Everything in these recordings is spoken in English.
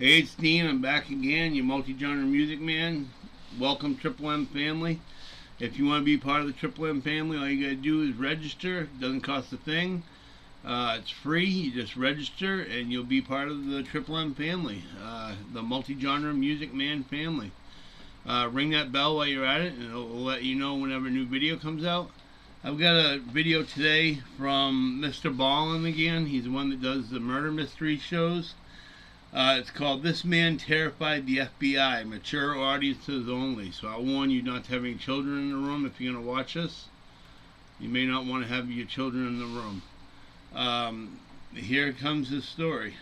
Hey, it's Dean. I'm back again, your multi-genre music man. Welcome, Triple M family. If you want to be part of the Triple M family, all you gotta do is register. It doesn't cost a thing. It's free. You just register, and you'll be part of the Triple M family, the multi-genre music man family. Ring that bell while you're at it, and it'll let you know whenever a new video comes out. I've got a video today from Mr. Ballen again. He's the one that does the murder mystery shows. It's called This Man Terrified the FBI, mature audiences only. So I'll warn you not to have any children in the room if you're going to watch this. You may not want to have your children in the room. Here comes his story.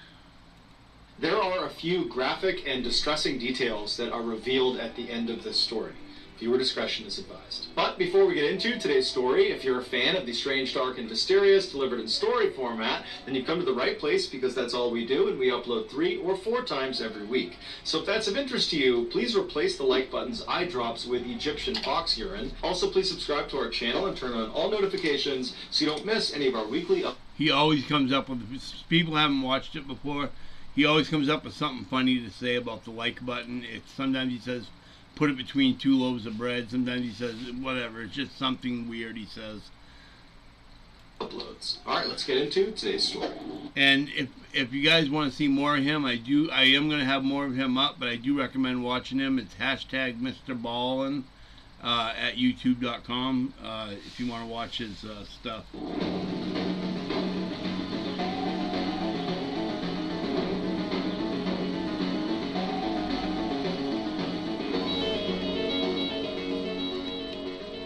There are a few graphic and distressing details that are revealed at the end of this story. Viewer discretion is advised. But before we get into today's story, if you're a fan of the strange, dark, and mysterious delivered in story format, then you've come to the right place, because that's all we do, and we upload 3 or 4 times every week. So if that's of interest to you, please replace the like button's eye drops with Egyptian fox urine. Also, please subscribe to our channel and turn on all notifications so you don't miss any of our weekly He always comes up with, people haven't watched it before, he always comes up with something funny to say about the like button. Sometimes he says, put it between 2 loaves of bread. Sometimes he says whatever. It's just something weird he says. uploads. Alright, let's get into today's story. And if you guys want to see more of him, I am going to have more of him up, but I do recommend watching him. It's hashtag Mr. Ballen at youtube.com if you want to watch his stuff.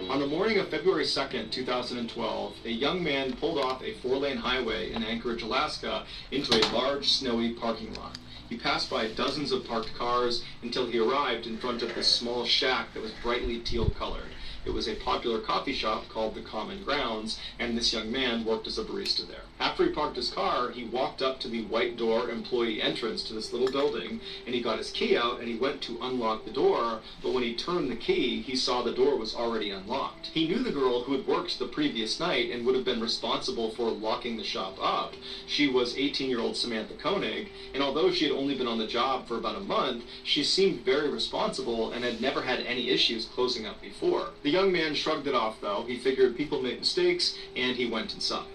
On the morning of February 2nd, 2012, a young man pulled off a 4-lane highway in Anchorage, Alaska, into a large, snowy parking lot. He passed by dozens of parked cars until he arrived in front of this small shack that was brightly teal-colored. It was a popular coffee shop called the Common Grounds, and this young man worked as a barista there. After he parked his car, he walked up to the white door employee entrance to this little building, and he got his key out and he went to unlock the door, but when he turned the key, he saw the door was already unlocked. He knew the girl who had worked the previous night and would have been responsible for locking the shop up. She was 18-year-old Samantha Koenig, and although she had only been on the job for about a month, she seemed very responsible and had never had any issues closing up before. The young man shrugged it off, though. He figured people make mistakes, and he went inside.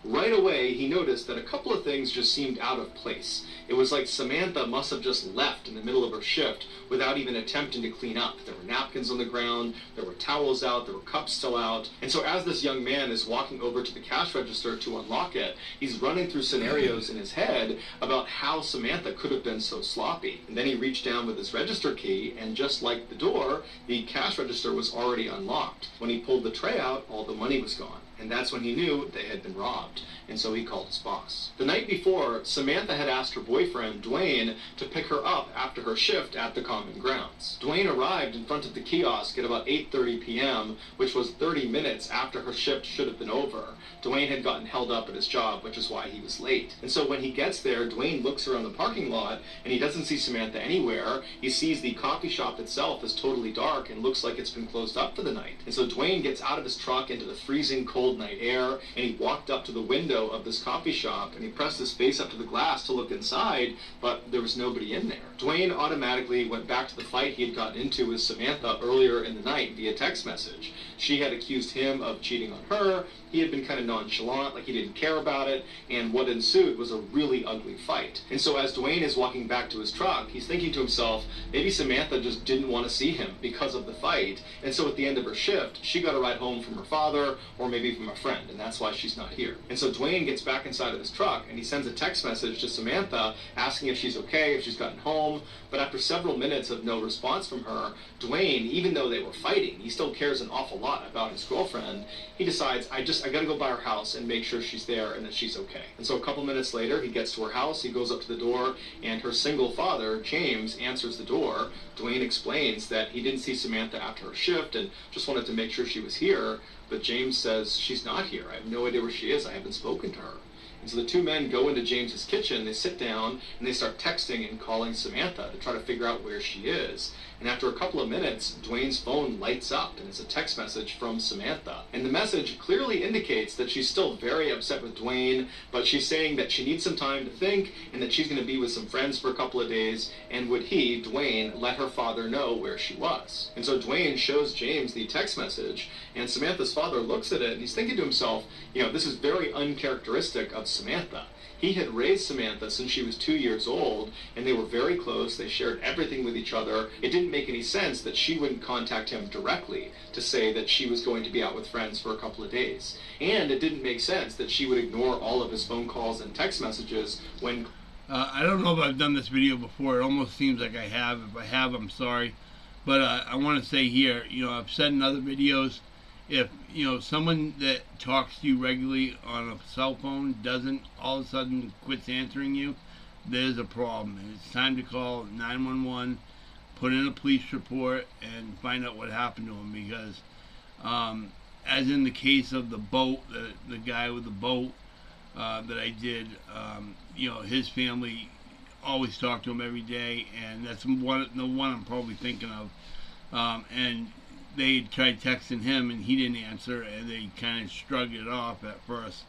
Right away, he noticed that a couple of things just seemed out of place. It was like Samantha must have just left in the middle of her shift without even attempting to clean up. There were napkins on the ground, there were towels out, there were cups still out. And so as this young man is walking over to the cash register to unlock it, he's running through scenarios in his head about how Samantha could have been so sloppy. And then he reached down with his register key, and just like the door, the cash register was already unlocked. When he pulled the tray out, all the money was gone. And that's when he knew they had been robbed, and so he called his boss. The night before, Samantha had asked her boyfriend, Dwayne, to pick her up after her shift at the Common Grounds. Dwayne arrived in front of the kiosk at about 8:30 p.m., which was 30 minutes after her shift should have been over. Dwayne had gotten held up at his job, which is why he was late. And so when he gets there, Dwayne looks around the parking lot, and he doesn't see Samantha anywhere. He sees the coffee shop itself is totally dark and looks like it's been closed up for the night. And so Dwayne gets out of his truck into the freezing cold night air, and he walked up to the window of this coffee shop, and he pressed his face up to the glass to look inside, but there was nobody in there. Dwayne automatically went back to the fight he had gotten into with Samantha earlier in the night via text message. She had accused him of cheating on her. He had been kind of nonchalant, like he didn't care about it, and what ensued was a really ugly fight. And so as Dwayne is walking back to his truck, he's thinking to himself, maybe Samantha just didn't want to see him because of the fight, and so at the end of her shift, she got a ride home from her father, or maybe from a friend, and that's why she's not here. And so Dwayne gets back inside of his truck, and he sends a text message to Samantha asking if she's okay, if she's gotten home, but after several minutes of no response from her, Dwayne, even though they were fighting, he still cares an awful lot about his girlfriend. He decides, I gotta go by her house and make sure she's there and that she's okay. And so a couple minutes later, he gets to her house, he goes up to the door, and her single father, James, answers the door. Dwayne explains that he didn't see Samantha after her shift and just wanted to make sure she was here, but James says, she's not here. I have no idea where she is. I haven't spoken to her. And so the two men go into James's kitchen, they sit down, and they start texting and calling Samantha to try to figure out where she is. And after a couple of minutes, Dwayne's phone lights up, and it's a text message from Samantha. And the message clearly indicates that she's still very upset with Dwayne, but she's saying that she needs some time to think, and that she's going to be with some friends for a couple of days, and would he, Dwayne, let her father know where she was. And so Dwayne shows James the text message, and Samantha's father looks at it, and he's thinking to himself, this is very uncharacteristic of Samantha. He had raised Samantha since she was 2 years old, and they were very close. They shared everything with each other. It didn't make any sense that she wouldn't contact him directly to say that she was going to be out with friends for a couple of days. And it didn't make sense that she would ignore all of his phone calls and text messages when... I don't know if I've done this video before. It almost seems like I have. If I have, I'm sorry. But I want to say here, I've said in other videos, if someone that talks to you regularly on a cell phone doesn't all of a sudden quits answering you, there's a problem, and it's time to call 911, put in a police report, and find out what happened to him. Because as in the case of the boat, the guy with the boat that I did, his family always talked to him every day, and that's the one I'm probably thinking of. And they tried texting him, and he didn't answer, and they kind of shrugged it off at first.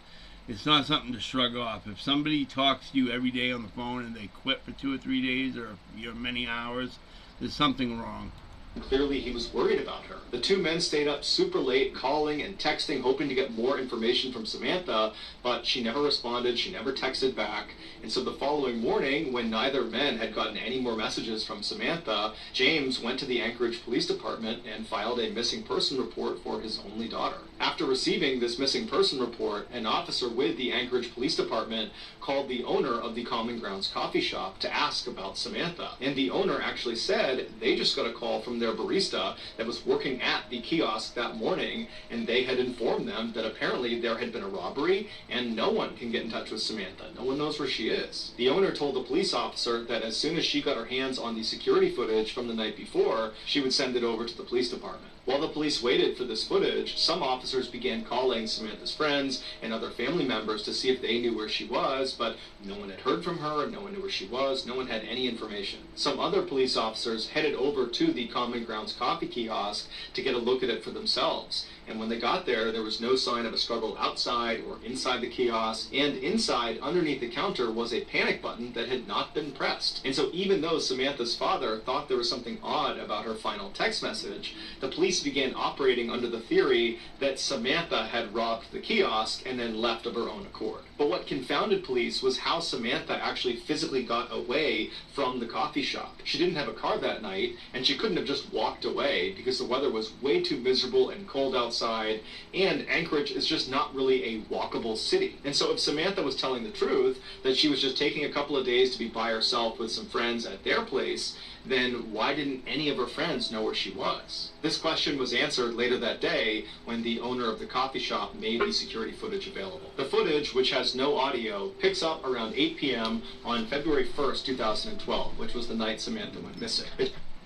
It's not something to shrug off. If somebody talks to you every day on the phone and they quit for 2 or 3 days or many hours, there's something wrong. Clearly, he was worried about her. The two men stayed up super late, calling and texting, hoping to get more information from Samantha, but she never responded, she never texted back. And so the following morning, when neither man had gotten any more messages from Samantha, James went to the Anchorage Police Department and filed a missing person report for his only daughter. After receiving this missing person report, an officer with the Anchorage Police Department called the owner of the Common Grounds coffee shop to ask about Samantha. And the owner actually said they just got a call from their barista that was working at the kiosk that morning, and they had informed them that apparently there had been a robbery and no one can get in touch with Samantha. No one knows where she is. The owner told the police officer that as soon as she got her hands on the security footage from the night before, she would send it over to the police department. While the police waited for this footage, some officers began calling Samantha's friends and other family members to see if they knew where she was, but no one had heard from her, no one knew where she was, no one had any information. Some other police officers headed over to the Common Grounds coffee kiosk to get a look at it for themselves. And when they got there, there was no sign of a struggle outside or inside the kiosk, and inside, underneath the counter, was a panic button that had not been pressed. And so even though Samantha's father thought there was something odd about her final text message, the police began operating under the theory that Samantha had robbed the kiosk and then left of her own accord. But what confounded police was how Samantha actually physically got away from the coffee shop. She didn't have a car that night, and she couldn't have just walked away because the weather was way too miserable and cold outside, and Anchorage is just not really a walkable city. And so if Samantha was telling the truth, that she was just taking a couple of days to be by herself with some friends at their place, then why didn't any of her friends know where she was? This question was answered later that day when the owner of the coffee shop made the security footage available. The footage, which has no audio, picks up around 8 p.m. on February 1st, 2012, which was the night Samantha went missing.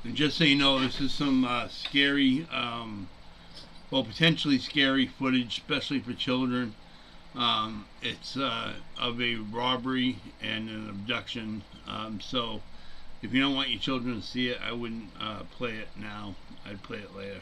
And just so you know, this is some scary, potentially scary footage, especially for children. It's of a robbery and an abduction, so if you don't want your children to see it, I wouldn't play it now. I'd play it later.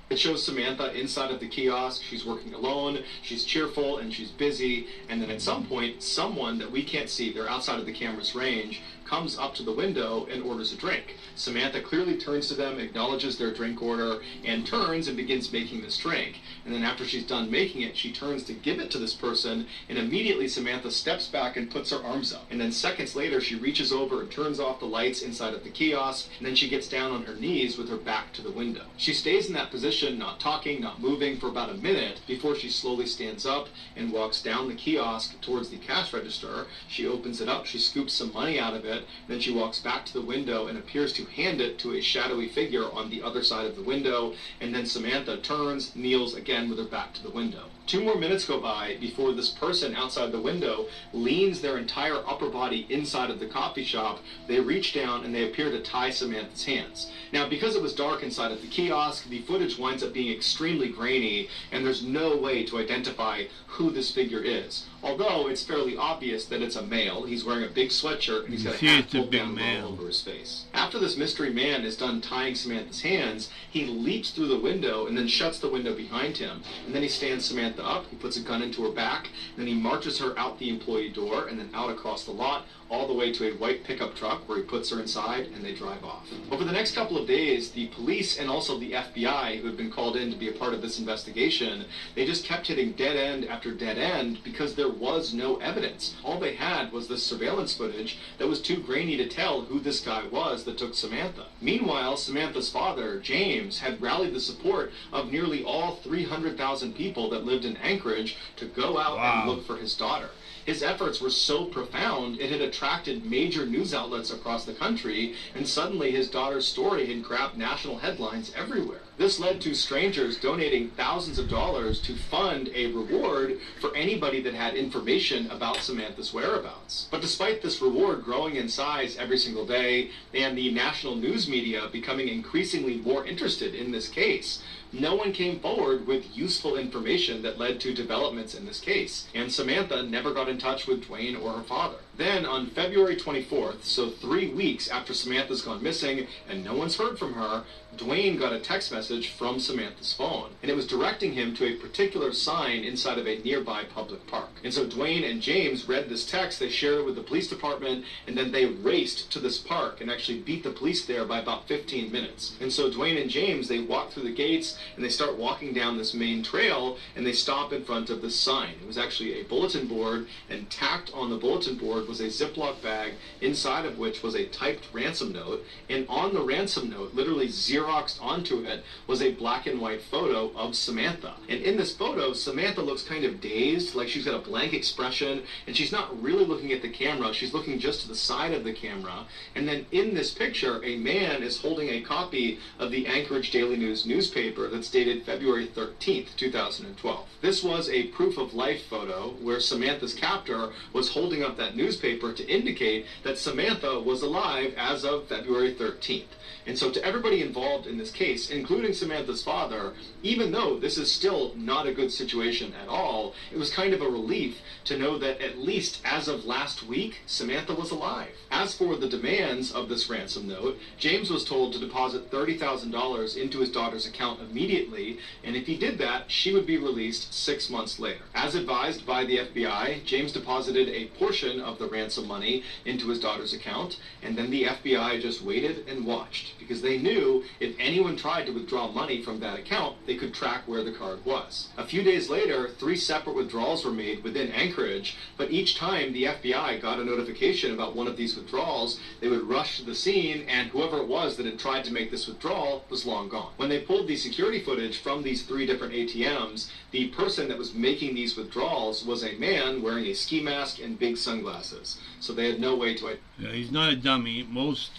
It shows Samantha inside of the kiosk. She's working alone, she's cheerful, and she's busy. And then at some point, someone that we can't see, they're outside of the camera's range, comes up to the window and orders a drink. Samantha clearly turns to them, acknowledges their drink order, and turns and begins making this drink. And then after she's done making it, she turns to give it to this person, and immediately Samantha steps back and puts her arms up. And then seconds later, she reaches over and turns off the lights inside of the kiosk, and then she gets down on her knees with her back to the window. She stays in that position, not talking, not moving, for about a minute before she slowly stands up and walks down the kiosk towards the cash register. She opens it up, she scoops some money out of it, wallet. Then she walks back to the window and appears to hand it to a shadowy figure on the other side of the window, and then Samantha turns, kneels again with her back to the window. 2 more minutes go by before this person outside the window leans their entire upper body inside of the coffee shop. They reach down and they appear to tie Samantha's hands. Now, because it was dark inside of the kiosk, the footage winds up being extremely grainy, and there's no way to identify who this figure is. Although it's fairly obvious that it's a male. He's wearing a big sweatshirt and he's got a hat pulled down low over his face. After this mystery man is done tying Samantha's hands, he leaps through the window and then shuts the window behind him. And then he stands Samantha up, he puts a gun into her back, and then he marches her out the employee door and then out across the lot, all the way to a white pickup truck where he puts her inside and they drive off. Over the next couple of days, the police and also the FBI, who had been called in to be a part of this investigation, they just kept hitting dead end after dead end because there was no evidence. All they had was this surveillance footage that was too grainy to tell who this guy was that took Samantha. Meanwhile, Samantha's father, James, had rallied the support of nearly all 300,000 people that lived in Anchorage to go out and look for his daughter. His efforts were so profound, it had attracted major news outlets across the country, and suddenly his daughter's story had grabbed national headlines everywhere. This led to strangers donating thousands of dollars to fund a reward for anybody that had information about Samantha's whereabouts. But despite this reward growing in size every single day, and the national news media becoming increasingly more interested in this case, no one came forward with useful information that led to developments in this case, and Samantha never got in touch with Dwayne or her father. Then on February 24th, so 3 weeks after Samantha's gone missing and no one's heard from her, Dwayne got a text message from Samantha's phone, and it was directing him to a particular sign inside of a nearby public park. And so Dwayne and James read this text, they shared it with the police department, and then they raced to this park and actually beat the police there by about 15 minutes. And so Dwayne and James, they walk through the gates and they start walking down this main trail, and they stop in front of this sign. It was actually a bulletin board, and tacked on the bulletin board was a Ziploc bag, inside of which was a typed ransom note, and on the ransom note, literally Xeroxed onto it, was a black and white photo of Samantha. And in this photo, Samantha looks kind of dazed, like she's got a blank expression, and she's not really looking at the camera, she's looking just to the side of the camera. And then in this picture, a man is holding a copy of the Anchorage Daily News newspaper that's dated February 13th, 2012. This was a proof of life photo where Samantha's captor was holding up that newspaper to indicate that Samantha was alive as of February 13th. And so to everybody involved in this case, including Samantha's father, even though this is still not a good situation at all, it was kind of a relief to know that at least as of last week, Samantha was alive. As for the demands of this ransom note, James was told to deposit $30,000 into his daughter's account immediately, and if he did that, she would be released 6 months later. As advised by the FBI, James deposited a portion of the ransom money into his daughter's account, and then the FBI just waited and watched, because they knew if anyone tried to withdraw money from that account, they could track where the card was. A few days later, 3 separate withdrawals were made within Anchorage, but each time the FBI got a notification about one of these withdrawals, they would rush to the scene, and whoever it was that had tried to make this withdrawal was long gone. When they pulled the security footage from these 3 different ATMs, the person that was making these withdrawals was a man wearing a ski mask and big sunglasses. So they had no way to... Yeah, he's not a dummy. Most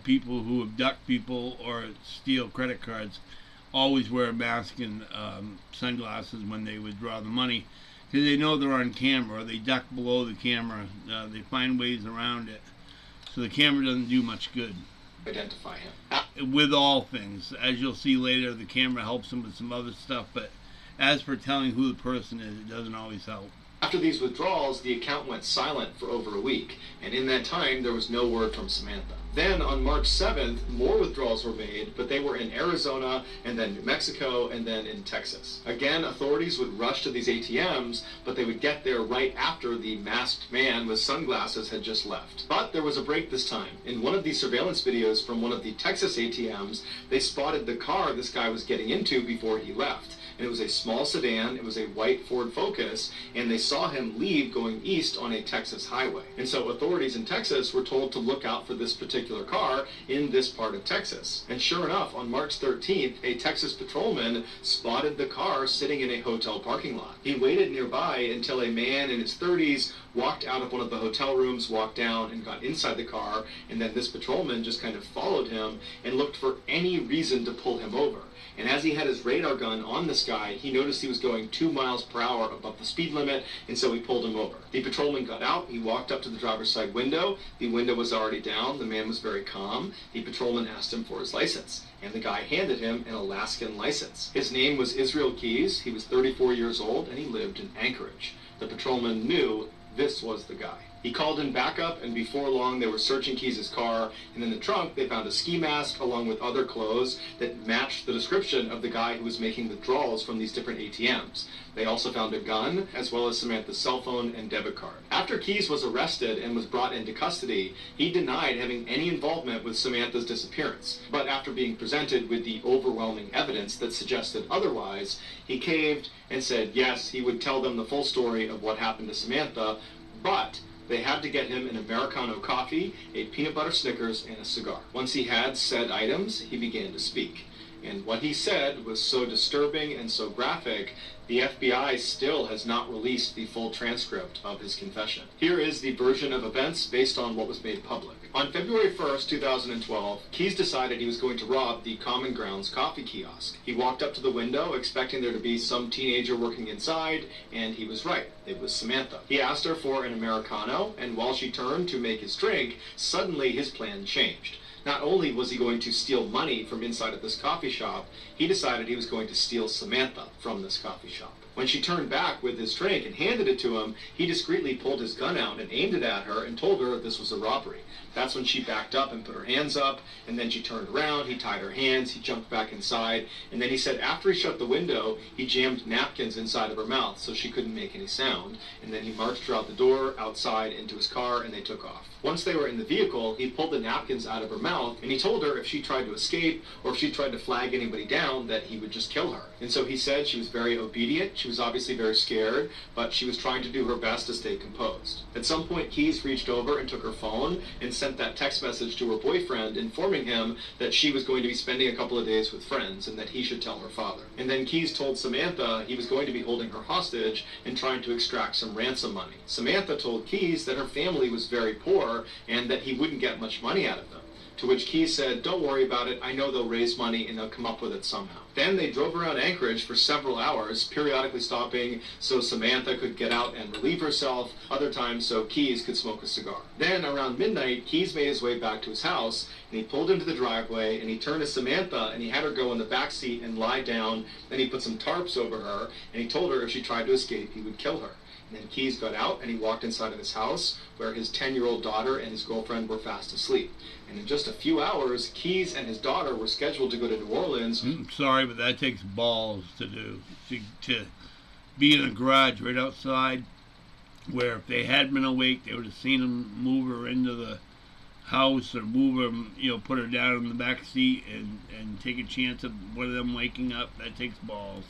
people who abduct people or steal credit cards always wear a mask and sunglasses when they withdraw the money, because they know they're on camera, or they duck below the camera. They find ways around it, so the camera doesn't do much good. Identify him. With all things, as you'll see later, the camera helps them with some other stuff, but as for telling who the person is, it doesn't always help. After these withdrawals, the account went silent for over a week, and in that time, there was no word from Samantha. Then, on March 7th, more withdrawals were made, but they were in Arizona, and then New Mexico, and then in Texas. Again, authorities would rush to these ATMs, but they would get there right after the masked man with sunglasses had just left. But there was a break this time. In one of these surveillance videos from one of the Texas ATMs, they spotted the car this guy was getting into before he left. And it was a small sedan, it was a white Ford Focus, and they saw him leave going east on a Texas highway. And so authorities in Texas were told to look out for this particular particular car in this part of Texas. And sure enough, on March 13th, a Texas patrolman spotted the car sitting in a hotel parking lot. He waited nearby until a man in his 30s walked out of one of the hotel rooms, walked down, and got inside the car, and then this patrolman just kind of followed him and looked for any reason to pull him over. And as he had his radar gun on this guy, he noticed he was going 2 miles per hour above the speed limit, and so he pulled him over. The patrolman got out, he walked up to the driver's side window, the window was already down, the man was very calm. The patrolman asked him for his license, and the guy handed him an Alaskan license. His name was Israel Keys, he was 34 years old, and he lived in Anchorage. The patrolman knew this was the guy. He called in backup, and before long they were searching Keys' car, and in the trunk they found a ski mask along with other clothes that matched the description of the guy who was making withdrawals from these different ATMs. They also found a gun, as well as Samantha's cell phone and debit card. After Keys was arrested and was brought into custody, he denied having any involvement with Samantha's disappearance. But after being presented with the overwhelming evidence that suggested otherwise, he caved and said yes, he would tell them the full story of what happened to Samantha, but they had to get him an Americano coffee, a peanut butter Snickers, and a cigar. Once he had said items, he began to speak. And what he said was so disturbing and so graphic, the FBI still has not released the full transcript of his confession. Here is the version of events based on what was made public. On February 1st, 2012, Keys decided he was going to rob the Common Grounds coffee kiosk. He walked up to the window expecting there to be some teenager working inside, and he was right. It was Samantha. He asked her for an Americano, and while she turned to make his drink, suddenly his plan changed. Not only was he going to steal money from inside of this coffee shop, he decided he was going to steal Samantha from this coffee shop. When she turned back with his drink and handed it to him, he discreetly pulled his gun out and aimed it at her and told her this was a robbery. That's when she backed up and put her hands up, and then she turned around, he tied her hands, he jumped back inside, and then he said after he shut the window, he jammed napkins inside of her mouth so she couldn't make any sound, and then he marched her out the door, outside, into his car, and they took off. Once they were in the vehicle, he pulled the napkins out of her mouth, and he told her if she tried to escape or if she tried to flag anybody down, that he would just kill her. And so he said she was very obedient, she was obviously very scared, but she was trying to do her best to stay composed. At some point, Keys reached over and took her phone and sent that text message to her boyfriend informing him that she was going to be spending a couple of days with friends and that he should tell her father. And then Keys told Samantha he was going to be holding her hostage and trying to extract some ransom money. Samantha told Keys that her family was very poor and that he wouldn't get much money out of them. To which Keys said, "Don't worry about it, I know they'll raise money and they'll come up with it somehow." Then they drove around Anchorage for several hours, periodically stopping so Samantha could get out and relieve herself, other times so Keys could smoke a cigar. Then around midnight, Keys made his way back to his house, and he pulled into the driveway, and he turned to Samantha, and he had her go in the back seat and lie down, and he put some tarps over her, and he told her if she tried to escape, he would kill her. And then Keys got out and he walked inside of his house where his 10-year-old daughter and his girlfriend were fast asleep. And in just a few hours, Keys and his daughter were scheduled to go to New Orleans. I'm sorry, but that takes balls to do. To be in a garage right outside where if they had been awake, they would have seen him move her into the house or move her, put her down in the back seat and take a chance of one of them waking up. That takes balls.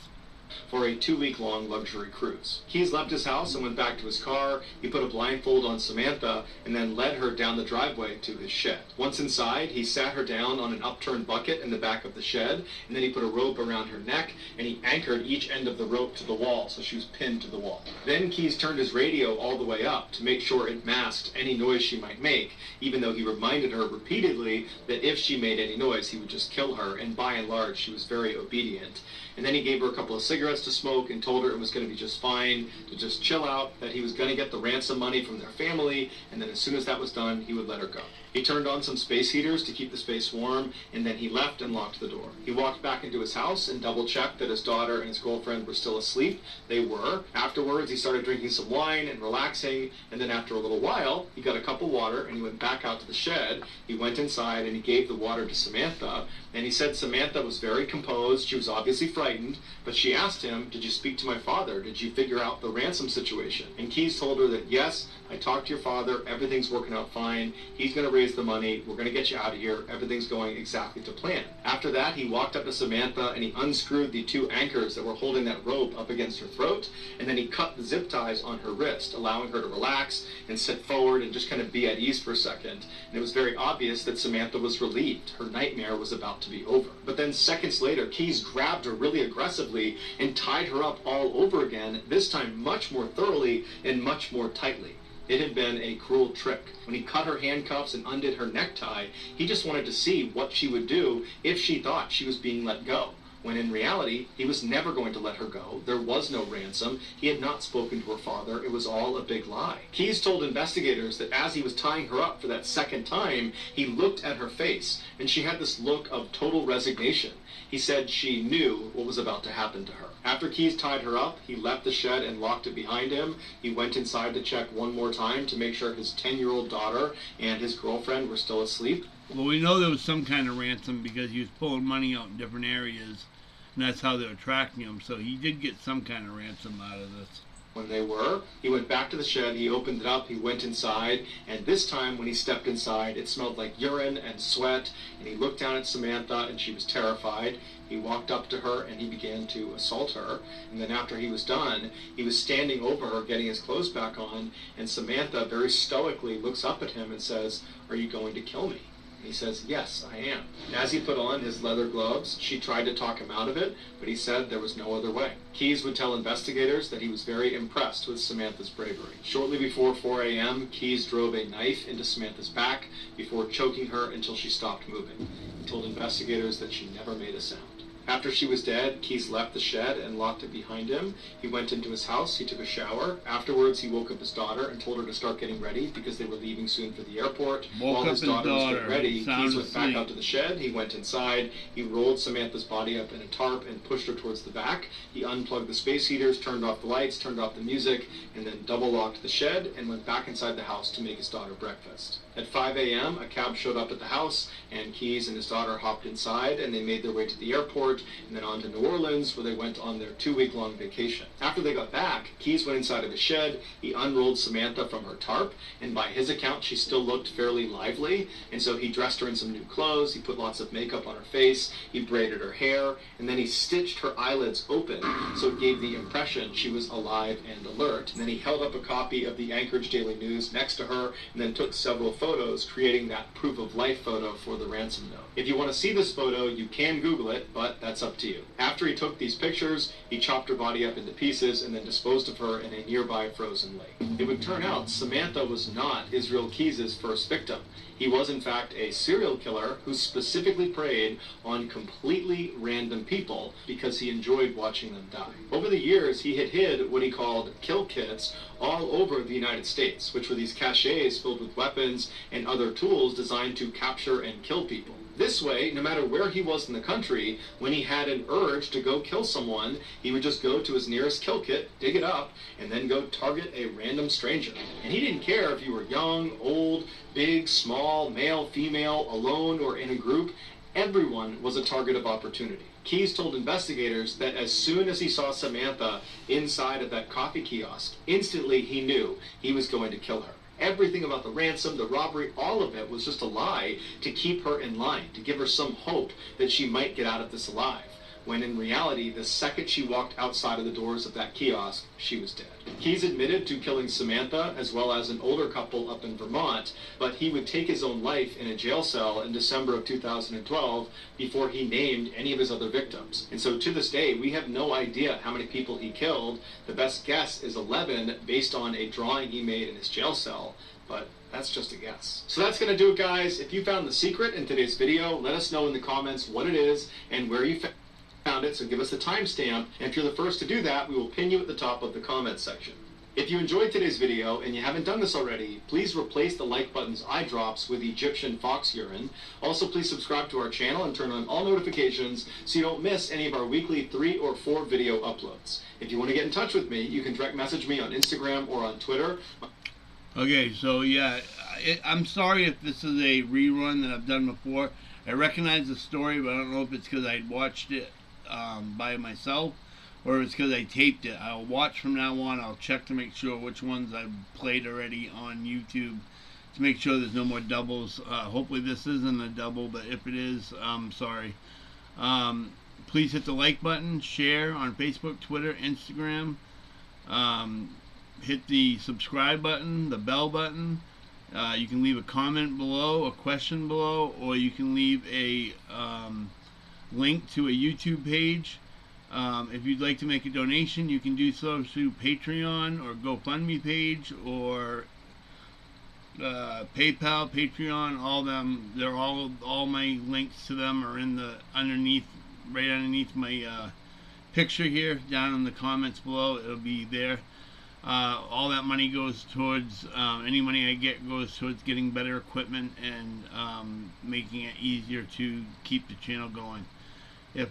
For a 2-week-long luxury cruise. Keys left his house and went back to his car. He put a blindfold on Samantha and then led her down the driveway to his shed. Once inside, he sat her down on an upturned bucket in the back of the shed, and then he put a rope around her neck, and he anchored each end of the rope to the wall so she was pinned to the wall. Then Keys turned his radio all the way up to make sure it masked any noise she might make, even though he reminded her repeatedly that if she made any noise, he would just kill her, and by and large, she was very obedient. And then he gave her a couple of cigarettes to smoke and told her it was going to be just fine, to just chill out, that he was going to get the ransom money from their family, and then as soon as that was done, he would let her go. He turned on some space heaters to keep the space warm, and then he left and locked the door. He walked back into his house and double-checked that his daughter and his girlfriend were still asleep. They were. Afterwards, he started drinking some wine and relaxing, and then after a little while, he got a cup of water and he went back out to the shed. He went inside and he gave the water to Samantha, and he said Samantha was very composed. She was obviously frightened, but she asked him, "Did you speak to my father? Did you figure out the ransom situation?" And Keys told her that, "Yes, I talked to your father. Everything's working out fine. He's going to raise raised the money. We're going to get you out of here. Everything's going exactly to plan. After that, he walked up to Samantha and he unscrewed the 2 anchors that were holding that rope up against her throat, and then he cut the zip ties on her wrist, allowing her to relax and sit forward and just kind of be at ease for a second. And it was very obvious that Samantha was relieved. Her nightmare was about to be over. But then seconds later, Keyes grabbed her really aggressively and tied her up all over again, this time much more thoroughly and much more tightly. It had been a cruel trick. When he cut her handcuffs and undid her necktie, he just wanted to see what she would do if she thought she was being let go. When in reality, he was never going to let her go. There was no ransom. He had not spoken to her father. It was all a big lie. Keyes told investigators that as he was tying her up for that second time, he looked at her face, and she had this look of total resignation. He said she knew what was about to happen to her. After Keyes tied her up, he left the shed and locked it behind him. He went inside to check one more time to make sure his 10-year-old daughter and his girlfriend were still asleep. Well, we know there was some kind of ransom because he was pulling money out in different areas, and that's how they were tracking him. So he did get some kind of ransom out of this. When they were, he went back to the shed, he opened it up, he went inside, and this time when he stepped inside, it smelled like urine and sweat, and he looked down at Samantha, and she was terrified. He walked up to her, and he began to assault her, and then after he was done, he was standing over her, getting his clothes back on, and Samantha very stoically looks up at him and says, "Are you going to kill me?" He says, "Yes, I am." As he put on his leather gloves, she tried to talk him out of it, but he said there was no other way. Keyes would tell investigators that he was very impressed with Samantha's bravery. Shortly before 4 a.m., Keyes drove a knife into Samantha's back before choking her until she stopped moving. He told investigators that she never made a sound. After she was dead, Keyes left the shed and locked it behind him. He went into his house, he took a shower. Afterwards, he woke up his daughter and told her to start getting ready because they were leaving soon for the airport. While his daughter was getting ready, Keyes went back out to the shed. He went inside, he rolled Samantha's body up in a tarp and pushed her towards the back. He unplugged the space heaters, turned off the lights, turned off the music, and then double-locked the shed and went back inside the house to make his daughter breakfast. At 5 a.m., a cab showed up at the house, and Keyes and his daughter hopped inside, and they made their way to the airport, and then on to New Orleans, where they went on their 2-week-long vacation. After they got back, Keyes went inside of his shed, he unrolled Samantha from her tarp, and by his account, she still looked fairly lively, and so he dressed her in some new clothes, he put lots of makeup on her face, he braided her hair, and then he stitched her eyelids open, so it gave the impression she was alive and alert. And then he held up a copy of the Anchorage Daily News next to her, and then took several photos, creating that proof of life photo for the ransom note. If you want to see this photo, you can Google it, but that's up to you. After he took these pictures, he chopped her body up into pieces and then disposed of her in a nearby frozen lake. It would turn out Samantha was not Israel Keyes' first victim. He was in fact a serial killer who specifically preyed on completely random people because he enjoyed watching them die. Over the years, he had hid what he called kill kits all over the United States, which were these caches filled with weapons and other tools designed to capture and kill people. This way, no matter where he was in the country, when he had an urge to go kill someone, he would just go to his nearest kill kit, dig it up, and then go target a random stranger. And he didn't care if you were young, old, big, small, male, female, alone, or in a group. Everyone was a target of opportunity. Keyes told investigators that as soon as he saw Samantha inside of that coffee kiosk, instantly he knew he was going to kill her. Everything about the ransom, the robbery, all of it was just a lie to keep her in line, to give her some hope that she might get out of this alive. When in reality, the second she walked outside of the doors of that kiosk, she was dead. Keyes admitted to killing Samantha as well as an older couple up in Vermont, but he would take his own life in a jail cell in December of 2012 before he named any of his other victims. And so to this day, we have no idea how many people he killed. The best guess is 11 based on a drawing he made in his jail cell, but that's just a guess. So that's going to do it, guys. If you found the secret in today's video, let us know in the comments what it is and where you found it, so give us the timestamp, and if you're the first to do that, we will pin you at the top of the comments section. If you enjoyed today's video and you haven't done this already, please replace the like button's eye drops with Egyptian fox urine. Also, please subscribe to our channel and turn on all notifications so you don't miss any of our weekly 3 or 4 video uploads. If you want to get in touch with me, you can direct message me on Instagram or on Twitter. Okay, so yeah, I'm sorry if this is a rerun that I've done before. I recognize the story, but I don't know if it's because I watched it by myself or it's because I taped it. I'll watch from now on. I'll check to make sure which ones I've played already on YouTube to make sure there's no more doubles. Hopefully this isn't a double, but if it is, I'm sorry. Please hit the like button, share on Facebook, Twitter, Instagram. Hit the subscribe button, the bell button. You can leave a comment below, a question below, or you can leave a link to a YouTube page. If you'd like to make a donation, you can do so through Patreon or GoFundMe page or PayPal, Patreon. All them, they're all my links to them are in the right underneath my picture here, down in the comments below. It'll be there. All that money goes towards, any money I get goes towards getting better equipment and making it easier to keep the channel going. If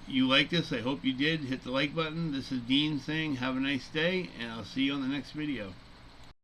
you like this, I hope you did. Hit the like button. This is Dean saying have a nice day, and I'll see you on the next video.